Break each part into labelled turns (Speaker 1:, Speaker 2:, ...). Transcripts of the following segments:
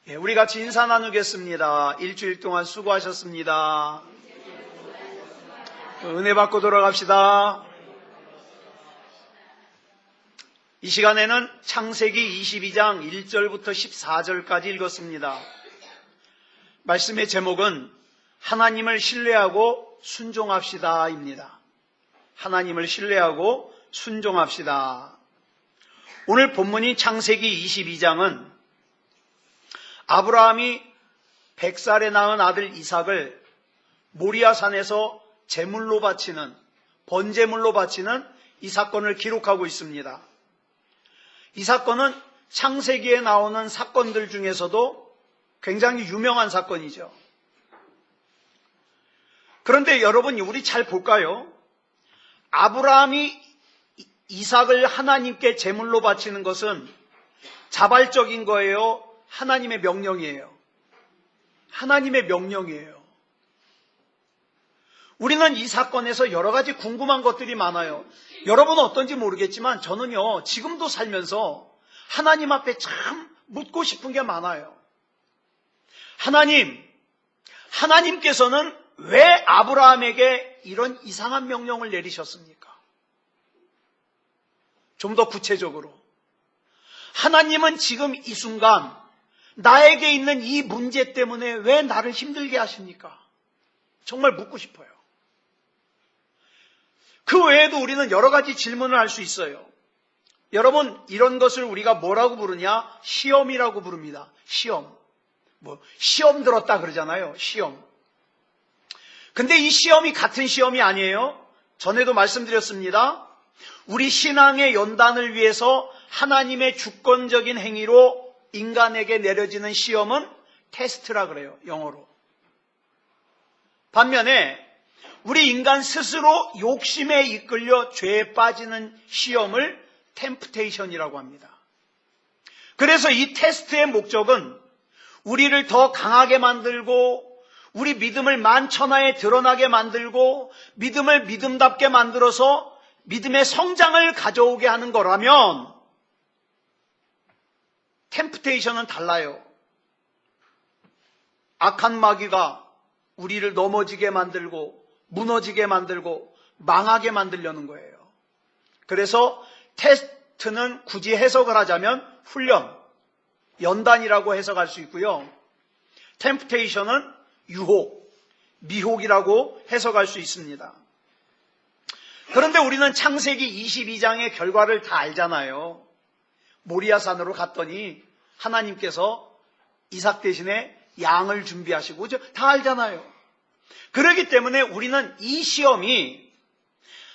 Speaker 1: 우리 같이 인사 나누겠습니다. 일주일 동안 수고하셨습니다. 은혜 받고 돌아갑시다. 이 시간에는 창세기 22장 1절부터 14절까지 읽었습니다. 말씀의 제목은 하나님을 신뢰하고 순종합시다입니다. 하나님을 신뢰하고 순종합시다. 오늘 본문인 창세기 22장은 아브라함이 100살에 낳은 아들 이삭을 모리아산에서 제물로 바치는, 번제물로 바치는 이 사건을 기록하고 있습니다. 이 사건은 창세기에 나오는 사건들 중에서도 굉장히 유명한 사건이죠. 그런데 여러분, 우리 잘 볼까요? 아브라함이 이삭을 하나님께 제물로 바치는 것은 자발적인 거예요? 하나님의 명령이에요? 하나님의 명령이에요. 우리는 이 사건에서 여러 가지 궁금한 것들이 많아요. 여러분은 어떤지 모르겠지만 저는요, 지금도 살면서 하나님 앞에 참 묻고 싶은 게 많아요. 하나님께서는 왜 아브라함에게 이런 이상한 명령을 내리셨습니까? 좀 더 구체적으로, 하나님은 지금 이 순간 나에게 있는 이 문제 때문에 왜 나를 힘들게 하십니까? 정말 묻고 싶어요. 그 외에도 우리는 여러 가지 질문을 할 수 있어요. 여러분, 이런 것을 우리가 뭐라고 부르냐? 시험이라고 부릅니다. 시험. 시험 들었다 그러잖아요. 시험. 근데 이 시험이 같은 시험이 아니에요. 전에도 말씀드렸습니다. 우리 신앙의 연단을 위해서 하나님의 주권적인 행위로 인간에게 내려지는 시험은 테스트라 그래요. 영어로. 반면에 우리 인간 스스로 욕심에 이끌려 죄에 빠지는 시험을 템프테이션이라고 합니다. 그래서 이 테스트의 목적은 우리를 더 강하게 만들고, 우리 믿음을 만천하에 드러나게 만들고, 믿음을 믿음답게 만들어서 믿음의 성장을 가져오게 하는 거라면, 템프테이션은 달라요. 악한 마귀가 우리를 넘어지게 만들고, 무너지게 만들고, 망하게 만들려는 거예요. 그래서 테스트는 굳이 해석을 하자면 훈련, 연단이라고 해석할 수 있고요. 템프테이션은 유혹, 미혹이라고 해석할 수 있습니다. 그런데 우리는 창세기 22장의 결과를 다 알잖아요. 모리아산으로 갔더니 하나님께서 이삭 대신에 양을 준비하시고, 다 알잖아요. 그렇기 때문에 우리는 이 시험이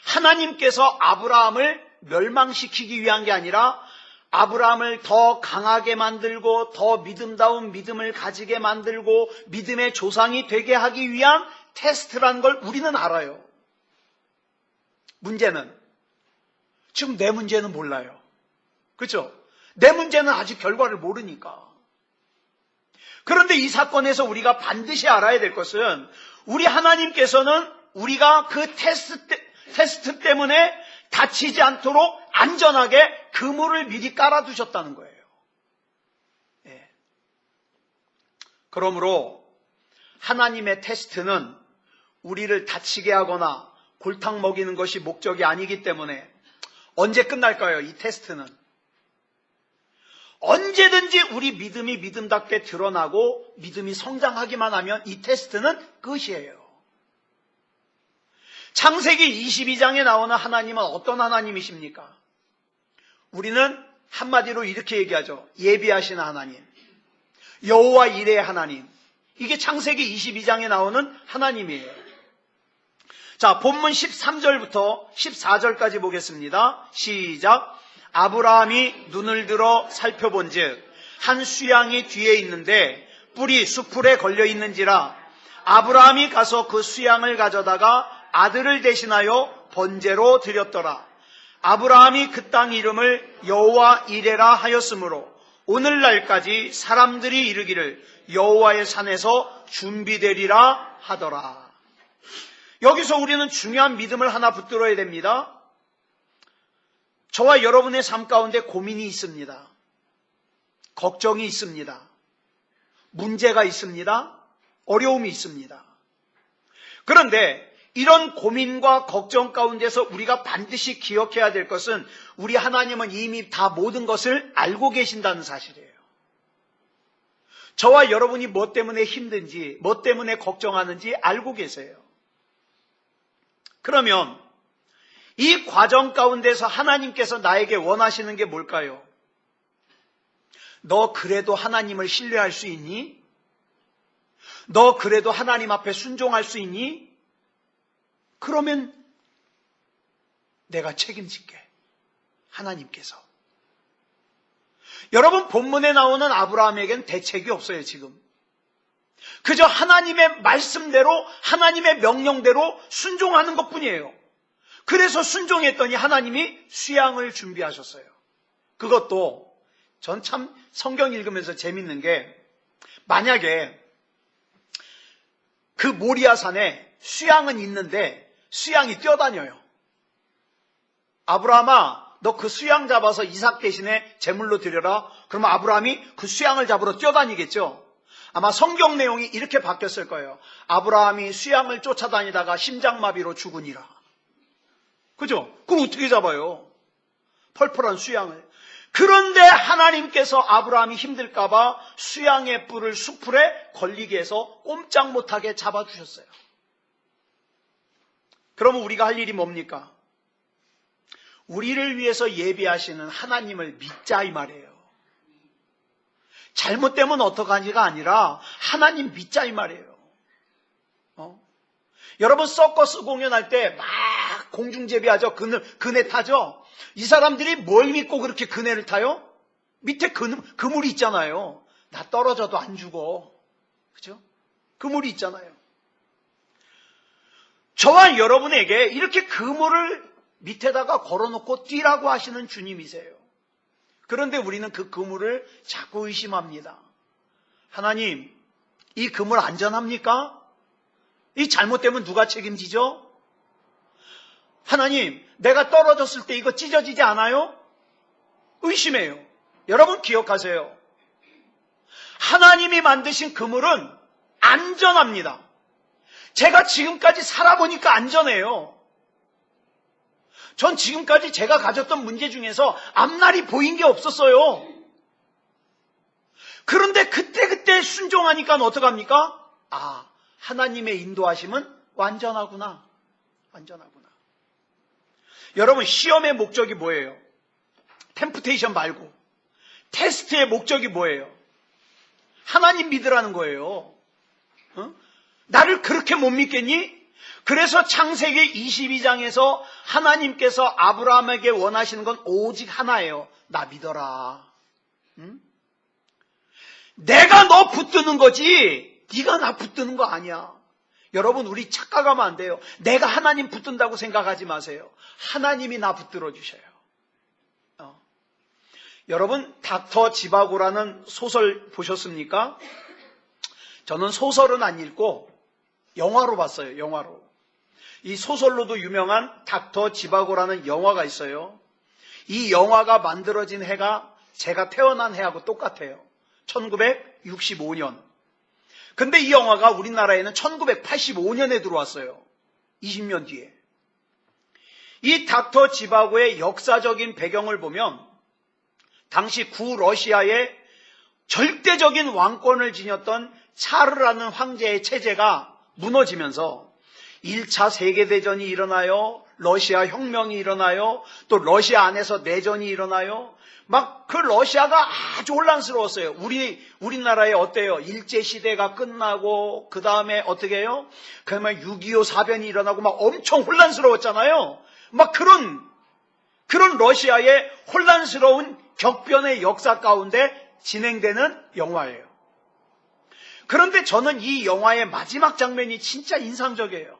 Speaker 1: 하나님께서 아브라함을 멸망시키기 위한 게 아니라 아브라함을 더 강하게 만들고 더 믿음다운 믿음을 가지게 만들고 믿음의 조상이 되게 하기 위한 테스트라는 걸 우리는 알아요. 문제는, 지금 내 문제는 몰라요. 그렇죠? 내 문제는 아직 결과를 모르니까. 그런데 이 사건에서 우리가 반드시 알아야 될 것은, 우리 하나님께서는 우리가 그 테스트 때문에 다치지 않도록 안전하게 그물을 미리 깔아두셨다는 거예요. 예. 그러므로 하나님의 테스트는 우리를 다치게 하거나 골탕 먹이는 것이 목적이 아니기 때문에, 언제 끝날까요? 이 테스트는 언제든지 우리 믿음이 믿음답게 드러나고 믿음이 성장하기만 하면 이 테스트는 끝이에요. 창세기 22장에 나오는 하나님은 어떤 하나님이십니까? 우리는 한마디로 이렇게 얘기하죠. 예비하시는 하나님, 여호와 이레의 하나님. 이게 창세기 22장에 나오는 하나님이에요. 자, 본문 13절부터 14절까지 보겠습니다. 시작. 아브라함이 눈을 들어 살펴본즉 한 수양이 뒤에 있는데 뿔이 수풀에 걸려 있는지라 아브라함이 가서 그 수양을 가져다가 아들을 대신하여 번제로 드렸더라. 아브라함이 그 땅 이름을 여호와 이레라 하였으므로 오늘날까지 사람들이 이르기를 여호와의 산에서 준비되리라 하더라. 여기서 우리는 중요한 믿음을 하나 붙들어야 됩니다. 저와 여러분의 삶 가운데 고민이 있습니다. 걱정이 있습니다. 문제가 있습니다. 어려움이 있습니다. 그런데 이런 고민과 걱정 가운데서 우리가 반드시 기억해야 될 것은 우리 하나님은 이미 다 모든 것을 알고 계신다는 사실이에요. 저와 여러분이 뭐 때문에 힘든지, 뭐 때문에 걱정하는지 알고 계세요. 그러면 이 과정 가운데서 하나님께서 나에게 원하시는 게 뭘까요? 너 그래도 하나님을 신뢰할 수 있니? 너 그래도 하나님 앞에 순종할 수 있니? 그러면 내가 책임질게. 하나님께서. 여러분, 본문에 나오는 아브라함에겐 대책이 없어요, 지금. 그저 하나님의 말씀대로, 하나님의 명령대로 순종하는 것뿐이에요. 그래서 순종했더니 하나님이 수양을 준비하셨어요. 그것도 전 참 성경 읽으면서 재밌는 게, 만약에 그 모리아산에 수양은 있는데 수양이 뛰어다녀요. 아브라함아, 너 그 수양 잡아서 이삭 대신에 제물로 드려라. 그러면 아브라함이 그 수양을 잡으러 뛰어다니겠죠. 아마 성경 내용이 이렇게 바뀌었을 거예요. 아브라함이 수양을 쫓아다니다가 심장마비로 죽으니라. 그죠? 그럼 어떻게 잡아요? 펄펄한 수양을. 그런데 하나님께서 아브라함이 힘들까봐 수양의 뿔을 수풀에 걸리게 해서 꼼짝 못하게 잡아주셨어요. 그러면 우리가 할 일이 뭡니까? 우리를 위해서 예비하시는 하나님을 믿자 이 말이에요. 잘못되면 어떡하지가 아니라 하나님 믿자 이 말이에요. 여러분 서커스 공연할 때 막 공중제비하죠. 그네 타죠. 이 사람들이 뭘 믿고 그렇게 그네를 타요? 밑에 그물이 있잖아요. 나 떨어져도 안 죽어. 그죠? 그물이 있잖아요. 저와 여러분에게 이렇게 그물을 밑에다가 걸어놓고 뛰라고 하시는 주님이세요. 그런데 우리는 그 그물을 자꾸 의심합니다. 하나님, 이 그물 안전합니까? 이 잘못되면 누가 책임지죠? 하나님, 내가 떨어졌을 때 이거 찢어지지 않아요? 의심해요. 여러분 기억하세요. 하나님이 만드신 그물은 안전합니다. 제가 지금까지 살아보니까 안전해요. 전 지금까지 제가 가졌던 문제 중에서 앞날이 보인 게 없었어요. 그런데 그때 순종하니까 어떡합니까? 아, 하나님의 인도하심은 완전하구나. 완전하구나. 여러분, 시험의 목적이 뭐예요? 템프테이션 말고. 테스트의 목적이 뭐예요? 하나님 믿으라는 거예요. 나를 그렇게 못 믿겠니? 그래서 창세기 22장에서 하나님께서 아브라함에게 원하시는 건 오직 하나예요. 나 믿어라. 내가 너 붙드는 거지 네가 나 붙드는 거 아니야. 여러분, 우리 착각하면 안 돼요. 내가 하나님 붙든다고 생각하지 마세요. 하나님이 나 붙들어 주셔요. 여러분, 닥터 지바고라는 소설 보셨습니까? 저는 소설은 안 읽고 영화로 봤어요. 영화로. 이 소설로도 유명한 닥터 지바고라는 영화가 있어요. 이 영화가 만들어진 해가 제가 태어난 해하고 똑같아요. 1965년. 근데 이 영화가 우리나라에는 1985년에 들어왔어요. 20년 뒤에. 이 닥터 지바고의 역사적인 배경을 보면 당시 구러시아의 절대적인 왕권을 지녔던 차르라는 황제의 체제가 무너지면서 1차 세계대전이 일어나요. 러시아 혁명이 일어나요. 또 러시아 안에서 내전이 일어나요. 막 그 러시아가 아주 혼란스러웠어요. 우리나라에 어때요? 일제시대가 끝나고 그 다음에 어떻게 해요? 그러면 6.25 사변이 일어나고 막 엄청 혼란스러웠잖아요. 막 그런 러시아의 혼란스러운 격변의 역사 가운데 진행되는 영화예요. 그런데 저는 이 영화의 마지막 장면이 진짜 인상적이에요.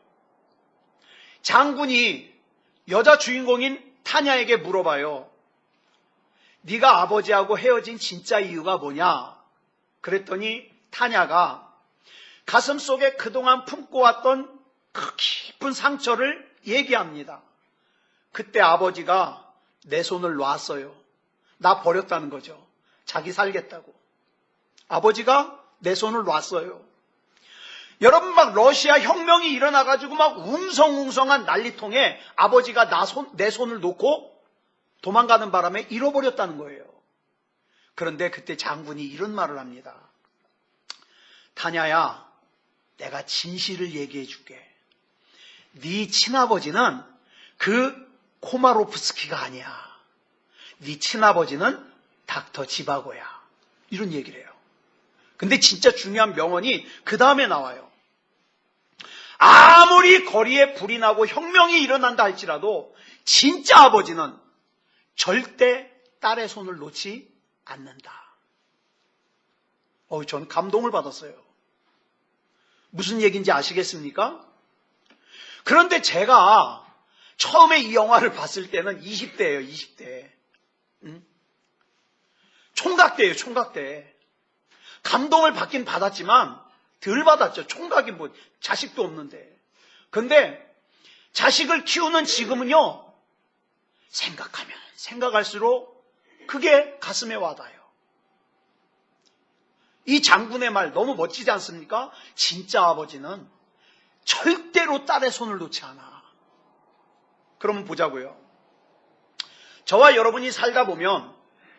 Speaker 1: 장군이 여자 주인공인 타냐에게 물어봐요. 네가 아버지하고 헤어진 진짜 이유가 뭐냐? 그랬더니 타냐가 가슴속에 그동안 품고 왔던 그 깊은 상처를 얘기합니다. 그때 아버지가 내 손을 놨어요. 나 버렸다는 거죠. 자기 살겠다고. 아버지가 내 손을 놨어요. 여러분, 막 러시아 혁명이 일어나가지고 막 웅성웅성한 난리통에 아버지가 내 손을 놓고 도망가는 바람에 잃어버렸다는 거예요. 그런데 그때 장군이 이런 말을 합니다. 타냐야, 내가 진실을 얘기해 줄게. 네 친아버지는 그 코마로프스키가 아니야. 네 친아버지는 닥터 지바고야. 이런 얘기를 해요. 근데 진짜 중요한 명언이 그 다음에 나와요. 아무리 거리에 불이 나고 혁명이 일어난다 할지라도 진짜 아버지는 절대 딸의 손을 놓지 않는다. 전 감동을 받았어요. 무슨 얘기인지 아시겠습니까? 그런데 제가 처음에 이 영화를 봤을 때는 20대예요, 20대. 총각대예요, 총각대. 감동을 받긴 받았지만 덜 받았죠. 총각이 뭐 자식도 없는데. 근데 자식을 키우는 지금은요, 생각하면 생각할수록 그게 가슴에 와닿아요. 이 장군의 말 너무 멋지지 않습니까? 진짜 아버지는 절대로 딸의 손을 놓지 않아. 그러면 보자고요. 저와 여러분이 살다 보면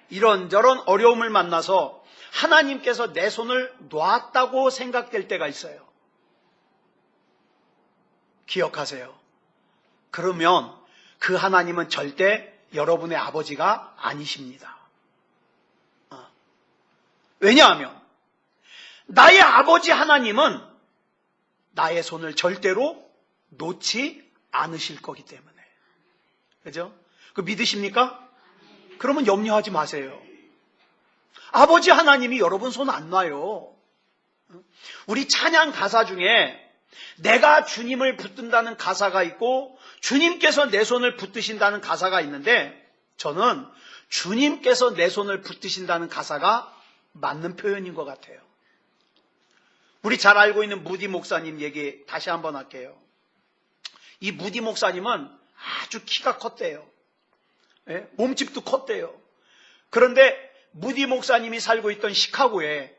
Speaker 1: 이런저런 어려움을 만나서 하나님께서 내 손을 놨다고 생각될 때가 있어요. 기억하세요. 그러면 그 하나님은 절대 여러분의 아버지가 아니십니다. 왜냐하면 나의 아버지 하나님은 나의 손을 절대로 놓지 않으실 거기 때문에. 그죠? 그 믿으십니까? 그러면 염려하지 마세요. 아버지 하나님이 여러분 손 안 놔요. 우리 찬양 가사 중에 내가 주님을 붙든다는 가사가 있고 주님께서 내 손을 붙드신다는 가사가 있는데 저는 주님께서 내 손을 붙드신다는 가사가 맞는 표현인 것 같아요. 우리 잘 알고 있는 무디 목사님 얘기 다시 한번 할게요. 이 무디 목사님은 아주 키가 컸대요. 예? 몸집도 컸대요. 그런데 무디 목사님이 살고 있던 시카고에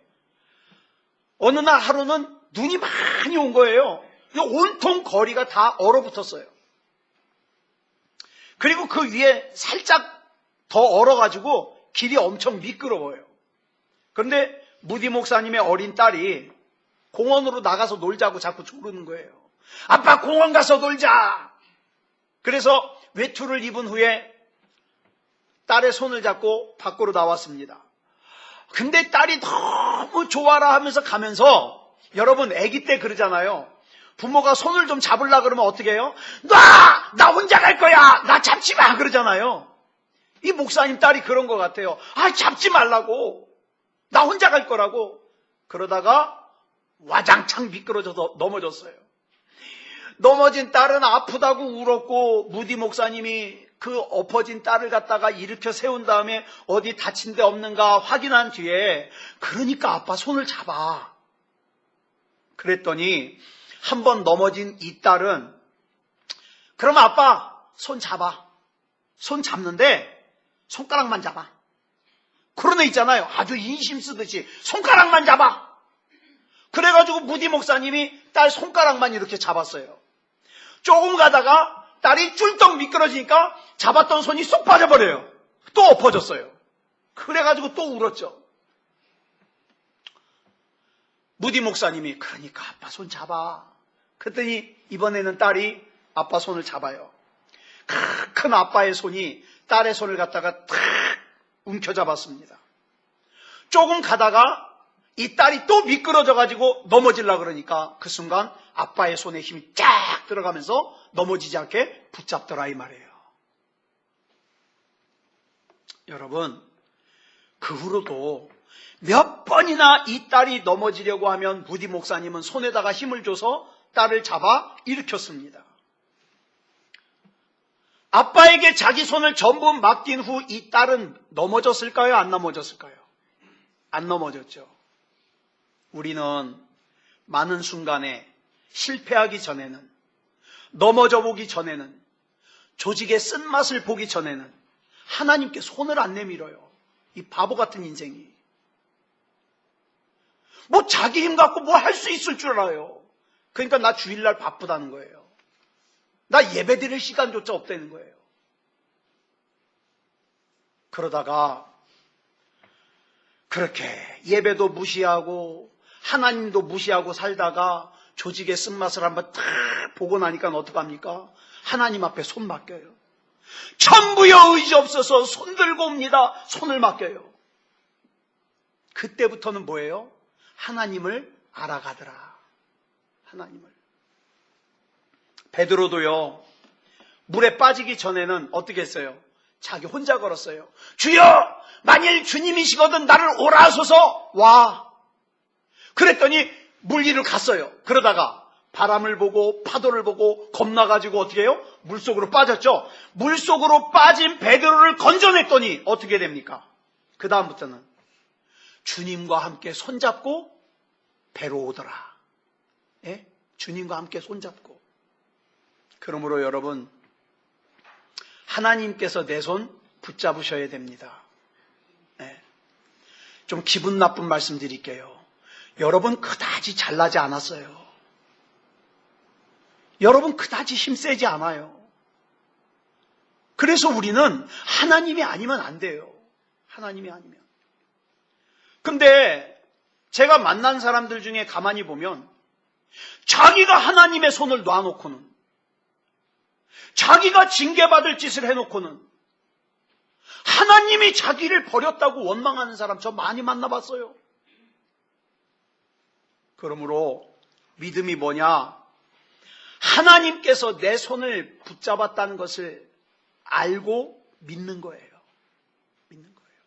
Speaker 1: 어느 날 하루는 눈이 많이 온 거예요. 온통 거리가 다 얼어붙었어요. 그리고 그 위에 살짝 더 얼어가지고 길이 엄청 미끄러워요. 그런데 무디 목사님의 어린 딸이 공원으로 나가서 놀자고 자꾸 조르는 거예요. 아빠 공원 가서 놀자. 그래서 외투를 입은 후에 딸의 손을 잡고 밖으로 나왔습니다. 근데 딸이 너무 좋아라 하면서 가면서 여러분 아기 때 그러잖아요. 부모가 손을 좀 잡으려고 그러면 어떻게 해요? 나 혼자 갈 거야. 나 잡지 마 그러잖아요. 이 목사님 딸이 그런 것 같아요. 잡지 말라고. 나 혼자 갈 거라고. 그러다가 와장창 미끄러져서 넘어졌어요. 넘어진 딸은 아프다고 울었고 무디 목사님이 그 엎어진 딸을 갖다가 일으켜 세운 다음에 어디 다친 데 없는가 확인한 뒤에 그러니까 아빠 손을 잡아. 그랬더니 한 번 넘어진 이 딸은 그럼 아빠 손 잡아. 손 잡는데 손가락만 잡아. 그런 애 있잖아요. 아주 인심 쓰듯이 손가락만 잡아. 그래가지고 무디 목사님이 딸 손가락만 이렇게 잡았어요. 조금 가다가 딸이 쫄떡 미끄러지니까 잡았던 손이 쏙 빠져버려요. 또 엎어졌어요. 그래가지고 또 울었죠. 무디 목사님이 그러니까 아빠 손 잡아. 그랬더니 이번에는 딸이 아빠 손을 잡아요. 큰 아빠의 손이 딸의 손을 갖다가 탁 움켜잡았습니다. 조금 가다가 이 딸이 또 미끄러져가지고 넘어지려고 그러니까 그 순간 아빠의 손에 힘이 쫙 들어가면서 넘어지지 않게 붙잡더라 이 말이에요. 여러분, 그 후로도 몇 번이나 이 딸이 넘어지려고 하면 무디 목사님은 손에다가 힘을 줘서 딸을 잡아 일으켰습니다. 아빠에게 자기 손을 전부 맡긴 후 이 딸은 넘어졌을까요? 안 넘어졌을까요? 안 넘어졌죠. 우리는 많은 순간에 실패하기 전에는, 넘어져 보기 전에는, 조직의 쓴맛을 보기 전에는 하나님께 손을 안 내밀어요. 이 바보 같은 인생이. 뭐 자기 힘 갖고 뭐 할 수 있을 줄 알아요. 그러니까 나 주일날 바쁘다는 거예요. 나 예배 드릴 시간조차 없다는 거예요. 그러다가 그렇게 예배도 무시하고 하나님도 무시하고 살다가 조직의 쓴맛을 한번 딱 보고 나니까 어떡합니까? 하나님 앞에 손 맡겨요. 전부여 의지 없어서 손 들고 옵니다. 손을 맡겨요. 그때부터는 뭐예요? 하나님을 알아가더라. 하나님을. 베드로도요, 물에 빠지기 전에는 어떻게 했어요? 자기 혼자 걸었어요. 주여! 만일 주님이시거든 나를 오라 하소서. 와! 그랬더니 물 위를 갔어요. 그러다가 바람을 보고 파도를 보고 겁나가지고 어떻게 해요? 물속으로 빠졌죠. 물속으로 빠진 베드로를 건져냈더니 어떻게 됩니까? 그 다음부터는 주님과 함께 손잡고 배로 오더라. 예? 주님과 함께 손잡고. 그러므로 여러분, 하나님께서 내 손 붙잡으셔야 됩니다. 예. 좀 기분 나쁜 말씀 드릴게요. 여러분 그다지 잘나지 않았어요. 여러분 그다지 힘세지 않아요. 그래서 우리는 하나님이 아니면 안 돼요. 하나님이 아니면. 근데 제가 만난 사람들 중에 가만히 보면 자기가 하나님의 손을 놔놓고는, 자기가 징계받을 짓을 해놓고는 하나님이 자기를 버렸다고 원망하는 사람 저 많이 만나봤어요. 그러므로 믿음이 뭐냐? 하나님께서 내 손을 붙잡았다는 것을 알고 믿는 거예요. 믿는 거예요.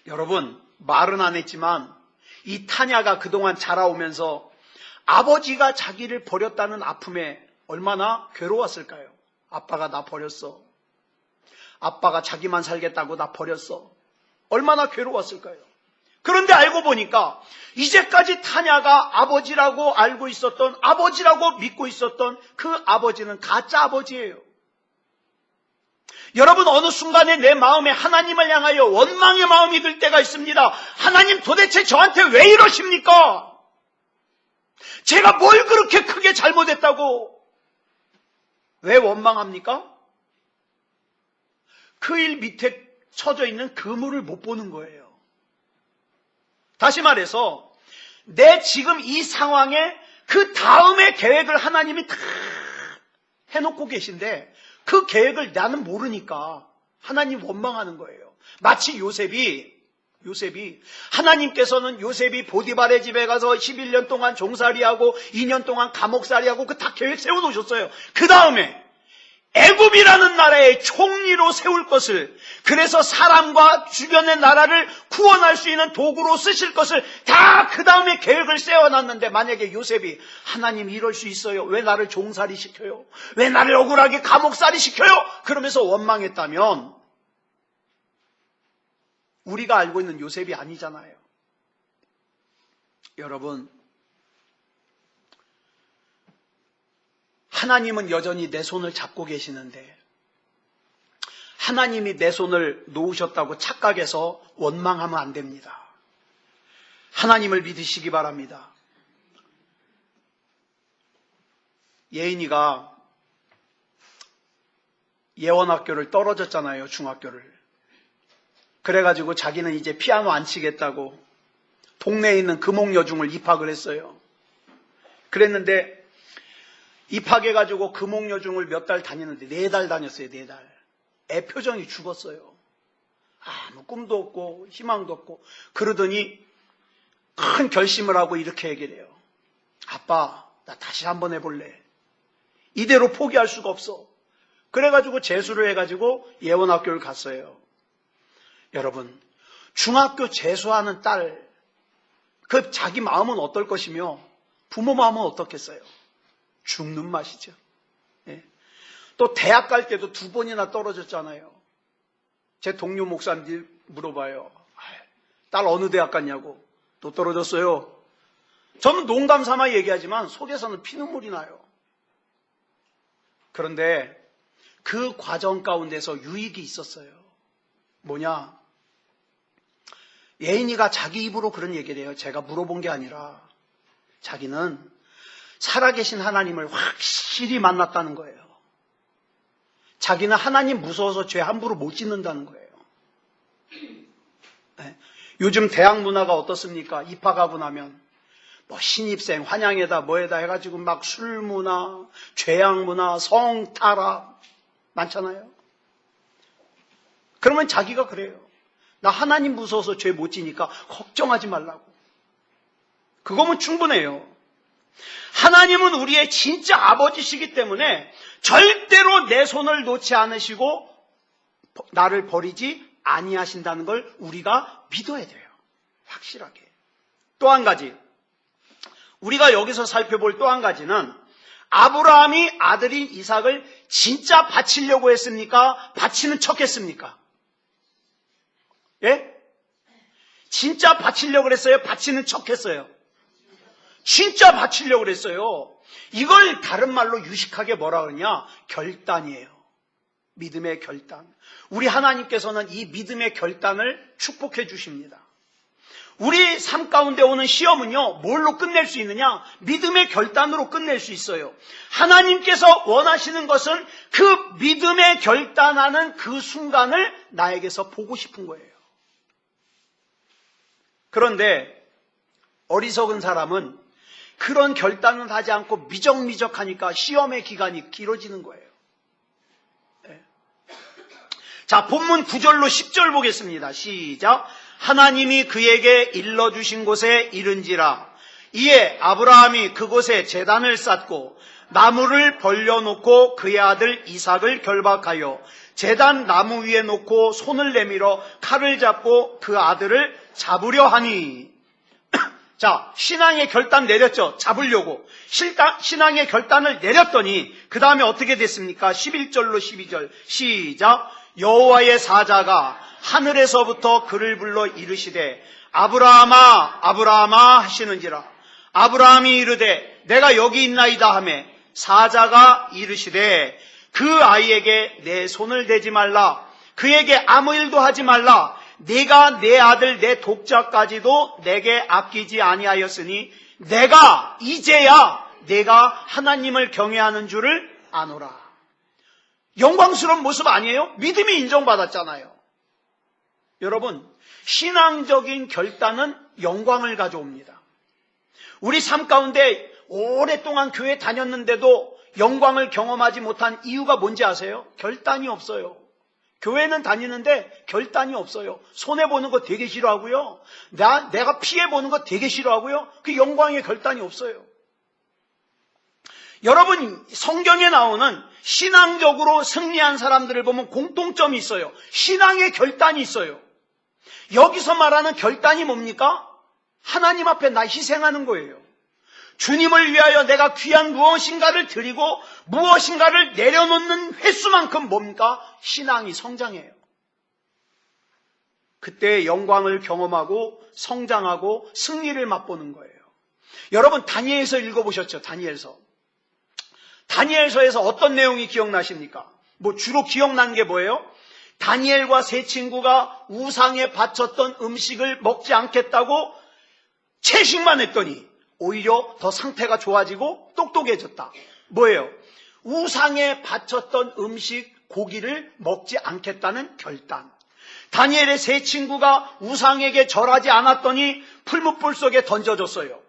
Speaker 1: 여러분, 말은 안 했지만 이 타냐가 그동안 자라오면서 아버지가 자기를 버렸다는 아픔에 얼마나 괴로웠을까요? 아빠가 나 버렸어. 아빠가 자기만 살겠다고 나 버렸어. 얼마나 괴로웠을까요? 그런데 알고 보니까 이제까지 타냐가 아버지라고 알고 있었던, 아버지라고 믿고 있었던 그 아버지는 가짜 아버지예요. 여러분, 어느 순간에 내 마음에 하나님을 향하여 원망의 마음이 들 때가 있습니다. 하나님 도대체 저한테 왜 이러십니까? 제가 뭘 그렇게 크게 잘못했다고? 왜 원망합니까? 그 일 밑에 쳐져 있는 그물을 못 보는 거예요. 다시 말해서 내 지금 이 상황에 그 다음의 계획을 하나님이 다 해놓고 계신데 그 계획을 나는 모르니까 하나님 원망하는 거예요. 마치 요셉이 하나님께서는 요셉이 보디발의 집에 가서 11년 동안 종살이하고 2년 동안 감옥살이하고 그 다 계획 세워놓으셨어요. 그 다음에 애굽이라는 나라의 총리로 세울 것을, 그래서 사람과 주변의 나라를 구원할 수 있는 도구로 쓰실 것을 다 그 다음에 계획을 세워놨는데, 만약에 요셉이 하나님 이럴 수 있어요? 왜 나를 종살이 시켜요? 왜 나를 억울하게 감옥살이 시켜요? 그러면서 원망했다면 우리가 알고 있는 요셉이 아니잖아요. 여러분, 하나님은 여전히 내 손을 잡고 계시는데 하나님이 내 손을 놓으셨다고 착각해서 원망하면 안 됩니다. 하나님을 믿으시기 바랍니다. 예인이가 예원학교를 떨어졌잖아요, 중학교를. 그래가지고 자기는 이제 피아노 안 치겠다고 동네에 있는 금옥여중을 입학을 했어요. 그랬는데 입학해가지고 금옥여중을 몇 달 다녔는데 4달 다녔어요. 4달. 애 표정이 죽었어요. 아무 꿈도 없고 희망도 없고. 그러더니 큰 결심을 하고 이렇게 얘기를 해요. 아빠, 나 다시 한번 해볼래. 이대로 포기할 수가 없어. 그래가지고 재수를 해가지고 예원학교를 갔어요. 여러분, 중학교 재수하는 딸, 그 자기 마음은 어떨 것이며 부모 마음은 어떻겠어요? 죽는 맛이죠. 예. 또 대학 갈 때도 2번이나 떨어졌잖아요. 제 동료 목사님들 물어봐요. 딸 어느 대학 갔냐고. 또 떨어졌어요. 저는 농담 삼아 얘기하지만 속에서는 피눈물이 나요. 그런데 그 과정 가운데서 유익이 있었어요. 뭐냐? 예인이가 자기 입으로 그런 얘기를 해요. 제가 물어본 게 아니라 자기는 살아계신 하나님을 확실히 만났다는 거예요. 자기는 하나님 무서워서 죄 함부로 못 짓는다는 거예요. 네. 요즘 대학 문화가 어떻습니까? 입학하고 나면 뭐 신입생 환영회다 뭐에다 해가지고 막 술 문화, 죄악 문화, 성타락 많잖아요. 그러면 자기가 그래요. 나 하나님 무서워서 죄 못 지니까 걱정하지 말라고. 그거면 충분해요. 하나님은 우리의 진짜 아버지시기 때문에 절대로 내 손을 놓지 않으시고 나를 버리지 아니하신다는 걸 우리가 믿어야 돼요. 확실하게. 또 한 가지, 우리가 여기서 살펴볼 또 한 가지는 아브라함이 아들인 이삭을 진짜 바치려고 했습니까? 바치는 척 했습니까? 예? 진짜 바치려고 그랬어요? 바치는 척 했어요? 진짜 바치려고 그랬어요. 이걸 다른 말로 유식하게 뭐라 그러냐? 결단이에요. 믿음의 결단. 우리 하나님께서는 이 믿음의 결단을 축복해 주십니다. 우리 삶 가운데 오는 시험은요, 뭘로 끝낼 수 있느냐? 믿음의 결단으로 끝낼 수 있어요. 하나님께서 원하시는 것은 그 믿음의 결단하는 그 순간을 나에게서 보고 싶은 거예요. 그런데 어리석은 사람은 그런 결단을 하지 않고 미적미적하니까 시험의 기간이 길어지는 거예요. 네. 자, 본문 9절로 10절 보겠습니다. 시작. 하나님이 그에게 일러주신 곳에 이른지라. 이에 아브라함이 그곳에 제단을 쌓고 나무를 벌려놓고 그의 아들 이삭을 결박하여 제단 나무 위에 놓고 손을 내밀어 칼을 잡고 그 아들을 잡으려 하니. 자, 신앙의 결단 내렸죠. 잡으려고. 신앙의 결단을 내렸더니 그 다음에 어떻게 됐습니까? 11절로 12절 시작. 여호와의 사자가 하늘에서부터 그를 불러 이르시되 아브라함아 아브라함아 하시는지라. 아브라함이 이르되 내가 여기 있나이다 하매 사자가 이르시되 그 아이에게 내 손을 대지 말라. 그에게 아무 일도 하지 말라. 네가 내 아들 내 독자까지도 내게 아끼지 아니하였으니 내가 이제야 내가 하나님을 경외하는 줄을 아노라. 영광스러운 모습 아니에요? 믿음이 인정받았잖아요. 여러분, 신앙적인 결단은 영광을 가져옵니다. 우리 삶 가운데 오랫동안 교회 다녔는데도 영광을 경험하지 못한 이유가 뭔지 아세요? 결단이 없어요. 교회는 다니는데 결단이 없어요. 손해보는 거 되게 싫어하고요. 내가 피해보는 거 되게 싫어하고요. 그 영광의 결단이 없어요. 여러분, 성경에 나오는 신앙적으로 승리한 사람들을 보면 공통점이 있어요. 신앙의 결단이 있어요. 여기서 말하는 결단이 뭡니까? 하나님 앞에 나 희생하는 거예요. 주님을 위하여 내가 귀한 무엇인가를 드리고 무엇인가를 내려놓는 횟수만큼 뭡니까? 신앙이 성장해요. 그때 영광을 경험하고 성장하고 승리를 맛보는 거예요. 여러분, 다니엘서 읽어보셨죠? 다니엘서에서 어떤 내용이 기억나십니까? 주로 기억난 게 뭐예요? 다니엘과 세 친구가 우상에 바쳤던 음식을 먹지 않겠다고 채식만 했더니 오히려 더 상태가 좋아지고 똑똑해졌다. 뭐예요? 우상에 바쳤던 음식, 고기를 먹지 않겠다는 결단. 다니엘의 세 친구가 우상에게 절하지 않았더니 풀무불 속에 던져졌어요.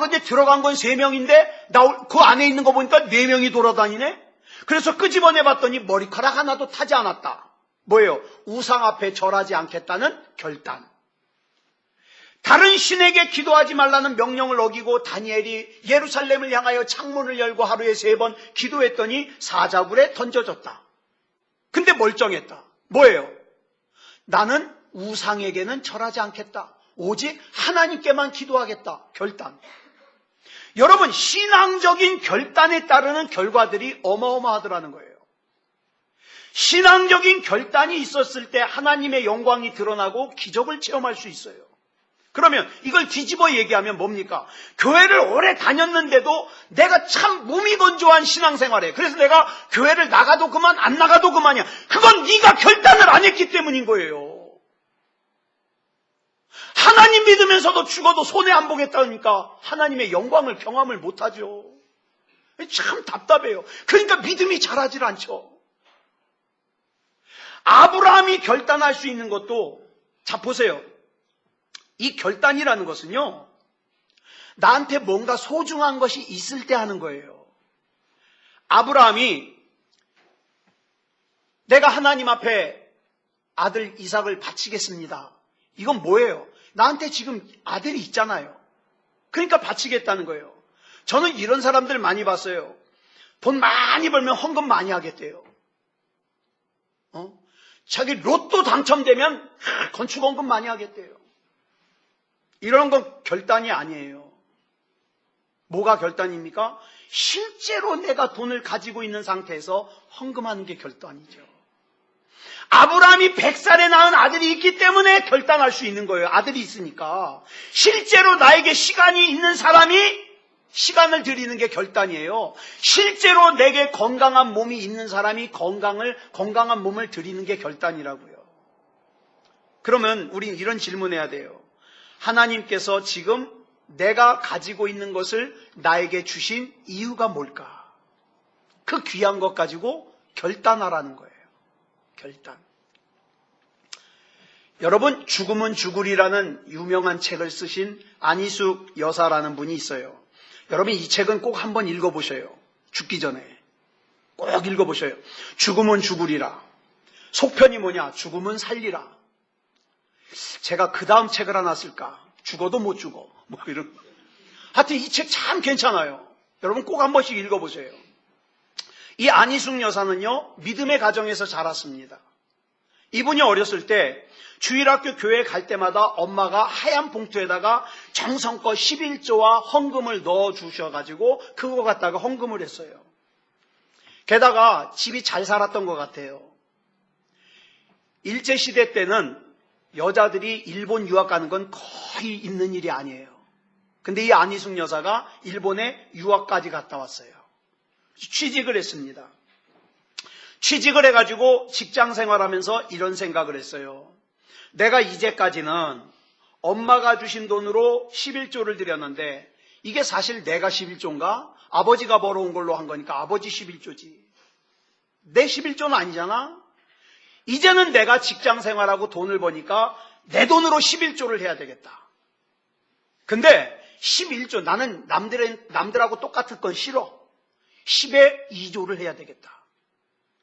Speaker 1: 근데 들어간 건 3명인데 그 안에 있는 거 보니까 4명이 돌아다니네? 그래서 끄집어내 봤더니 머리카락 하나도 타지 않았다. 뭐예요? 우상 앞에 절하지 않겠다는 결단. 다른 신에게 기도하지 말라는 명령을 어기고 다니엘이 예루살렘을 향하여 창문을 열고 하루에 3번 기도했더니 사자굴에 던져졌다. 근데 멀쩡했다. 뭐예요? 나는 우상에게는 절하지 않겠다. 오직 하나님께만 기도하겠다. 결단. 여러분, 신앙적인 결단에 따르는 결과들이 어마어마하더라는 거예요. 신앙적인 결단이 있었을 때 하나님의 영광이 드러나고 기적을 체험할 수 있어요. 그러면 이걸 뒤집어 얘기하면 뭡니까? 교회를 오래 다녔는데도 내가 참 몸이 건조한 신앙생활에, 그래서 내가 교회를 나가도 그만 안 나가도 그만이야. 그건 네가 결단을 안 했기 때문인 거예요. 하나님 믿으면서도 죽어도 손해 안 보겠다니까 하나님의 영광을 경험을 못하죠. 참 답답해요. 그러니까 믿음이 자라질 않죠. 아브라함이 결단할 수 있는 것도, 자 보세요. 이 결단이라는 것은요, 나한테 뭔가 소중한 것이 있을 때 하는 거예요. 아브라함이 내가 하나님 앞에 아들 이삭을 바치겠습니다. 이건 뭐예요? 나한테 지금 아들이 있잖아요. 그러니까 바치겠다는 거예요. 저는 이런 사람들 많이 봤어요. 돈 많이 벌면 헌금 많이 하겠대요. 자기 로또 당첨되면 건축 헌금 많이 하겠대요. 이런 건 결단이 아니에요. 뭐가 결단입니까? 실제로 내가 돈을 가지고 있는 상태에서 헌금하는 게 결단이죠. 아브라함이 100살에 낳은 아들이 있기 때문에 결단할 수 있는 거예요. 아들이 있으니까. 실제로 나에게 시간이 있는 사람이 시간을 드리는 게 결단이에요. 실제로 내게 건강한 몸이 있는 사람이 건강한 몸을 드리는 게 결단이라고요. 그러면 우린 이런 질문해야 돼요. 하나님께서 지금 내가 가지고 있는 것을 나에게 주신 이유가 뭘까? 그 귀한 것 가지고 결단하라는 거예요. 결단. 여러분, 죽으면 죽으리라는 유명한 책을 쓰신 안희숙 여사라는 분이 있어요. 여러분, 이 책은 꼭 한번 읽어보셔요. 죽기 전에 꼭 읽어보셔요. 죽으면 죽으리라. 속편이 뭐냐? 죽으면 살리라. 제가 그 다음 책을 하나 쓸까? 죽어도 못 죽어. 뭐 이런. 하여튼 이 책 참 괜찮아요. 여러분 꼭 한 번씩 읽어보세요. 이 안희숙 여사는요, 믿음의 가정에서 자랐습니다. 이분이 어렸을 때 주일학교 교회 갈 때마다 엄마가 하얀 봉투에다가 정성껏 11조와 헌금을 넣어 주셔가지고 그거 갖다가 헌금을 했어요. 게다가 집이 잘 살았던 것 같아요. 일제시대 때는 여자들이 일본 유학 가는 건 거의 있는 일이 아니에요. 근데 이 안희숙 여사가 일본에 유학까지 갔다 왔어요. 취직을 했습니다. 취직을 해가지고 직장 생활하면서 이런 생각을 했어요. 내가 이제까지는 엄마가 주신 돈으로 11조를 드렸는데 이게 사실 내가 11조인가? 아버지가 벌어온 걸로 한 거니까 아버지 11조지. 내 11조는 아니잖아? 이제는 내가 직장 생활하고 돈을 버니까 내 돈으로 11조를 해야 되겠다. 근데 11조, 나는 남들하고 똑같을 건 싫어. 10에 2조를 해야 되겠다.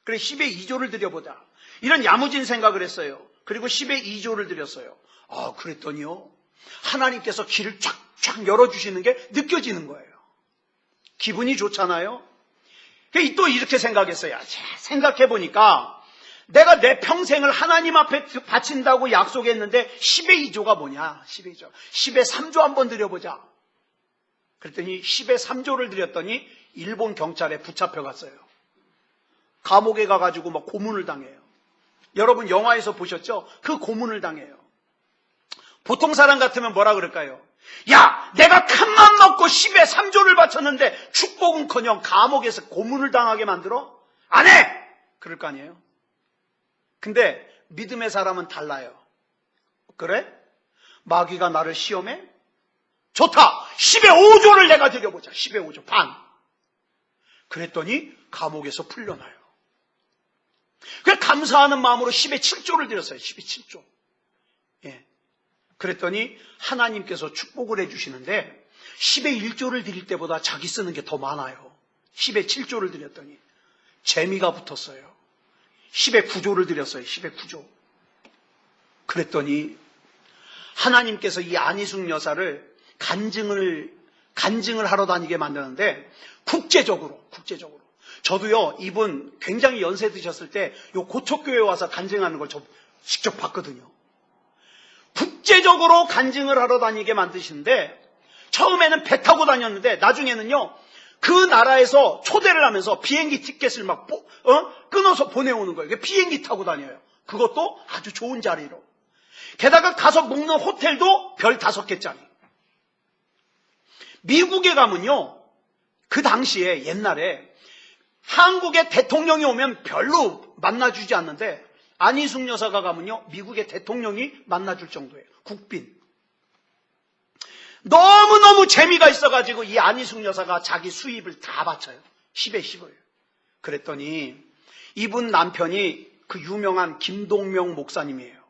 Speaker 1: 그래, 10에 2조를 드려보자. 이런 야무진 생각을 했어요. 그리고 10에 2조를 드렸어요. 그랬더니요, 하나님께서 길을 쫙쫙 열어주시는 게 느껴지는 거예요. 기분이 좋잖아요. 또 이렇게 생각했어요. 생각해보니까 내가 내 평생을 하나님 앞에 바친다고 약속했는데 10의 2조가 뭐냐? 10의 2조. 10의 3조 한번 드려보자. 그랬더니 10의 3조를 드렸더니 일본 경찰에 붙잡혀갔어요. 감옥에 가가지고 막 고문을 당해요. 여러분 영화에서 보셨죠? 그 고문을 당해요. 보통 사람 같으면 뭐라 그럴까요? 야, 내가 큰맘 먹고 10의 3조를 바쳤는데 축복은커녕 감옥에서 고문을 당하게 만들어? 안 해! 그럴 거 아니에요? 근데 믿음의 사람은 달라요. 그래? 마귀가 나를 시험해? 좋다! 10의 5조를 내가 드려보자. 10의 5조 반. 그랬더니 감옥에서 풀려나요. 그래서 감사하는 마음으로 10의 7조를 드렸어요. 10의 7조. 예. 그랬더니 하나님께서 축복을 해주시는데 10의 1조를 드릴 때보다 자기 쓰는 게 더 많아요. 10의 7조를 드렸더니 재미가 붙었어요. 10의 9조를 드렸어요. 10의 9조. 그랬더니 하나님께서 이 안희숙 여사를 간증을 하러 다니게 만드는데 국제적으로. 저도요, 이분 굉장히 연세 드셨을 때 요 고척교회 와서 간증하는 걸 저 직접 봤거든요. 국제적으로 간증을 하러 다니게 만드시는데 처음에는 배 타고 다녔는데 나중에는요, 그 나라에서 초대를 하면서 비행기 티켓을 막 끊어서 보내오는 거예요. 비행기 타고 다녀요. 그것도 아주 좋은 자리로. 게다가 가서 묵는 호텔도 별 5개짜리. 미국에 가면요, 그 당시에 옛날에 한국의 대통령이 오면 별로 만나주지 않는데 안희숙 여사가 가면요, 미국의 대통령이 만나줄 정도예요. 국빈. 너무너무 재미가 있어가지고 이 안희숙 여사가 자기 수입을 다 바쳐요. 10에 10을. 그랬더니 이분 남편이 그 유명한 김동명 목사님이에요.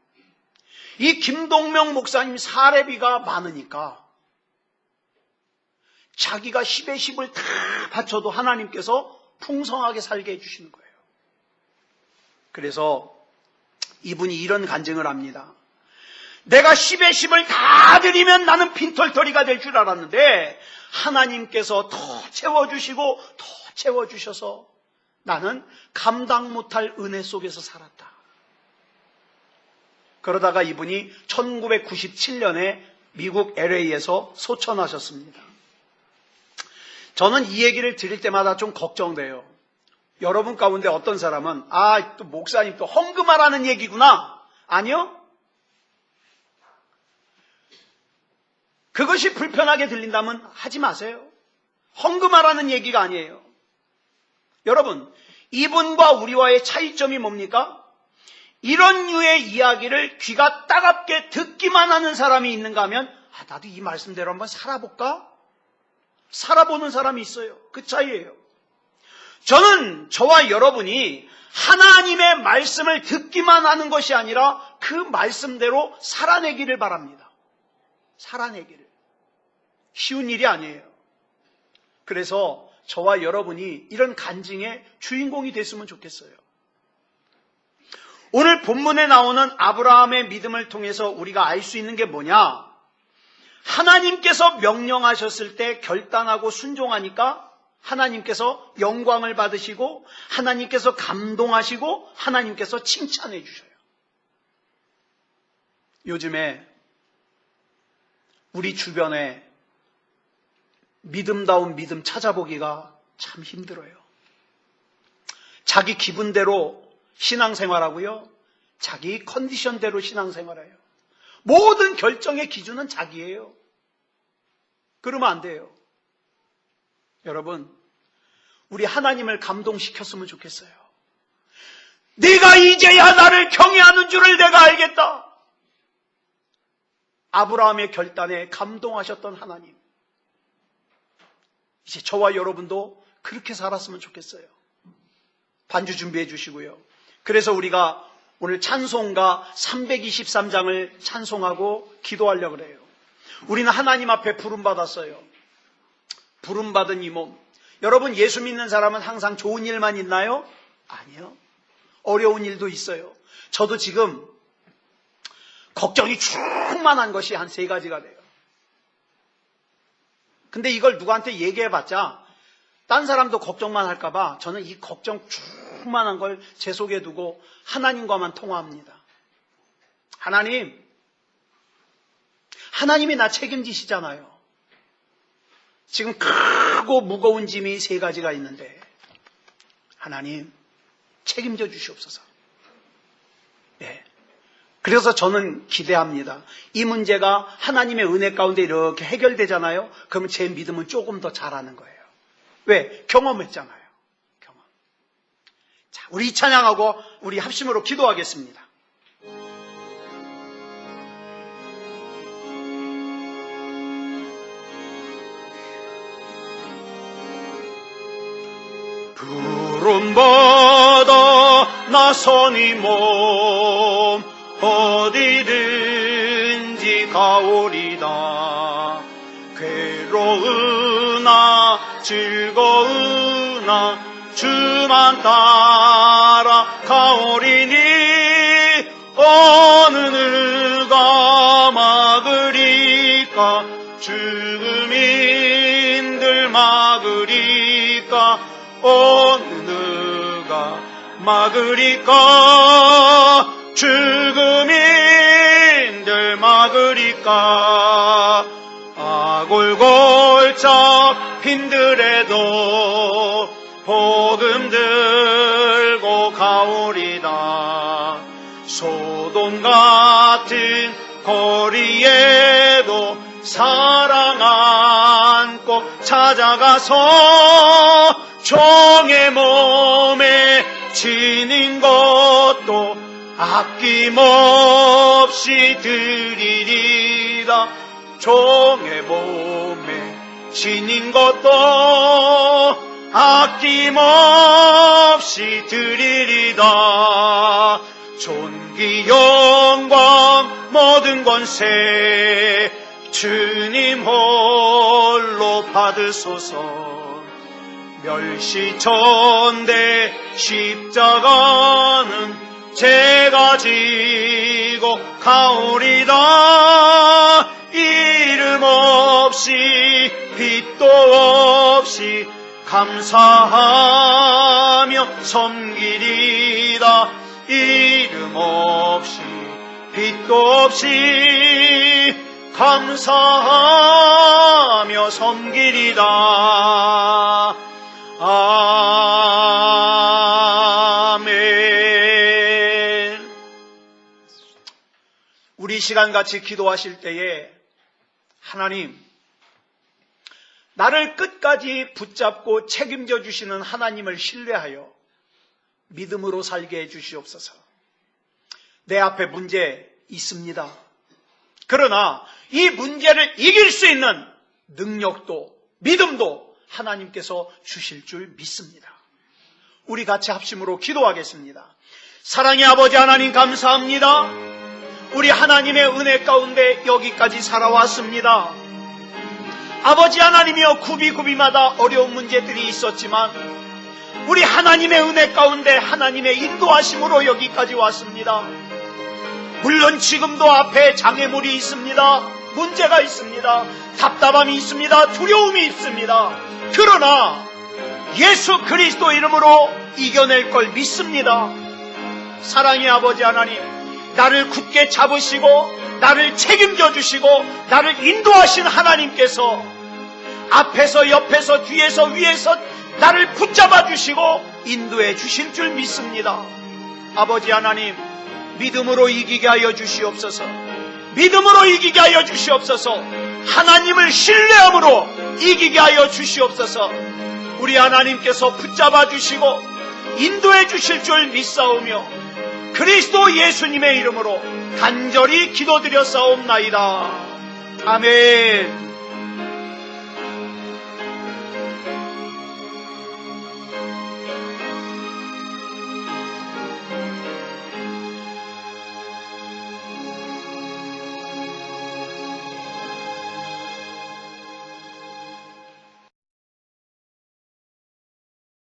Speaker 1: 이 김동명 목사님 사례비가 많으니까 자기가 10에 10을 다 바쳐도 하나님께서 풍성하게 살게 해주시는 거예요. 그래서 이분이 이런 간증을 합니다. 내가 10에 10을 다 드리면 나는 빈털터리가 될 줄 알았는데 하나님께서 더 채워주시고 더 채워주셔서 나는 감당 못할 은혜 속에서 살았다. 그러다가 이분이 1997년에 미국 LA에서 소천하셨습니다. 저는 이 얘기를 드릴 때마다 좀 걱정돼요. 여러분 가운데 어떤 사람은 또 목사님 또 헌금하라는 얘기구나. 아니요. 그것이 불편하게 들린다면 하지 마세요. 헌금하라는 얘기가 아니에요. 여러분, 이분과 우리와의 차이점이 뭡니까? 이런 류의 이야기를 귀가 따갑게 듣기만 하는 사람이 있는가 하면 나도 이 말씀대로 한번 살아볼까? 살아보는 사람이 있어요. 그 차이예요. 저는 저와 여러분이 하나님의 말씀을 듣기만 하는 것이 아니라 그 말씀대로 살아내기를 바랍니다. 살아내기를. 쉬운 일이 아니에요. 그래서 저와 여러분이 이런 간증의 주인공이 됐으면 좋겠어요. 오늘 본문에 나오는 아브라함의 믿음을 통해서 우리가 알 수 있는 게 뭐냐? 하나님께서 명령하셨을 때 결단하고 순종하니까 하나님께서 영광을 받으시고 하나님께서 감동하시고 하나님께서 칭찬해 주셔요. 요즘에 우리 주변에 믿음다운 믿음 찾아보기가 참 힘들어요. 자기 기분대로 신앙생활하고요. 자기 컨디션대로 신앙생활해요. 모든 결정의 기준은 자기예요. 그러면 안 돼요. 여러분, 우리 하나님을 감동시켰으면 좋겠어요. 네가 이제야 나를 경외하는 줄을 내가 알겠다. 아브라함의 결단에 감동하셨던 하나님. 이제 저와 여러분도 그렇게 살았으면 좋겠어요. 반주 준비해 주시고요. 그래서 우리가 오늘 찬송가 323장을 찬송하고 기도하려고 그래요. 우리는 하나님 앞에 부름받았어요. 부름받은 이 몸. 여러분, 예수 믿는 사람은 항상 좋은 일만 있나요? 아니요. 어려운 일도 있어요. 저도 지금 걱정이 충만한 것이 한 3가지가 돼요. 근데 이걸 누구한테 얘기해봤자 딴 사람도 걱정만 할까봐 저는 이 걱정 충만한 걸 제 속에 두고 하나님과만 통화합니다. 하나님이 나 책임지시잖아요. 지금 크고 무거운 짐이 3가지가 있는데 하나님 책임져 주시옵소서. 네. 그래서 저는 기대합니다. 이 문제가 하나님의 은혜 가운데 이렇게 해결되잖아요. 그러면 제 믿음은 조금 더 잘하는 거예요. 왜? 경험했잖아요. 경험. 자, 우리 찬양하고 우리 합심으로 기도하겠습니다. 부름받아 나선 이 몸 어디든지 가오리다. 괴로우나 즐거우나 주만 따라 가오리니 어느 누가 막으리까. 죽음인들 막으리까. 어느 누가 막으리까. 죽음인들 막으리까. 아골골짝 힘들에도 복음 들고 가오리다. 소돔 같은 거리에도 사랑 안고 찾아가서 종의 몸에 지닌 것도 아낌없이 드리리다. 종의 몸에 지닌 것도 아낌없이 드리리다. 존귀 영광 모든 권세 주님 홀로 받으소서. 멸시천대 십자가는 제가 지고 가오리다. 이름 없이 빛도 없이 감사하며 섬기리다. 이름 없이 빛도 없이 감사하며 섬기리다. 아멘. 우리 시간같이 기도하실 때에 하나님, 나를 끝까지 붙잡고 책임져 주시는 하나님을 신뢰하여 믿음으로 살게 해 주시옵소서. 내 앞에 문제 있습니다. 그러나 이 문제를 이길 수 있는 능력도 믿음도 하나님께서 주실 줄 믿습니다. 우리 같이 합심으로 기도하겠습니다. 사랑의 아버지 하나님, 감사합니다. 우리 하나님의 은혜 가운데 여기까지 살아왔습니다. 아버지 하나님이여, 구비구비마다 어려운 문제들이 있었지만 우리 하나님의 은혜 가운데 하나님의 인도하심으로 여기까지 왔습니다. 물론 지금도 앞에 장애물이 있습니다. 문제가 있습니다. 답답함이 있습니다. 두려움이 있습니다. 그러나 예수 그리스도 이름으로 이겨낼 걸 믿습니다. 사랑의 아버지 하나님, 나를 굳게 잡으시고 나를 책임져 주시고 나를 인도하신 하나님께서 앞에서 옆에서 뒤에서 위에서 나를 붙잡아 주시고 인도해 주실 줄 믿습니다. 아버지 하나님, 믿음으로 이기게 하여 주시옵소서. 믿음으로 이기게 하여 주시옵소서. 하나님을 신뢰함으로 이기게 하여 주시옵소서. 우리 하나님께서 붙잡아 주시고 인도해 주실 줄 믿사오며 그리스도 예수님의 이름으로 간절히 기도드려 싸움나이다. 아멘.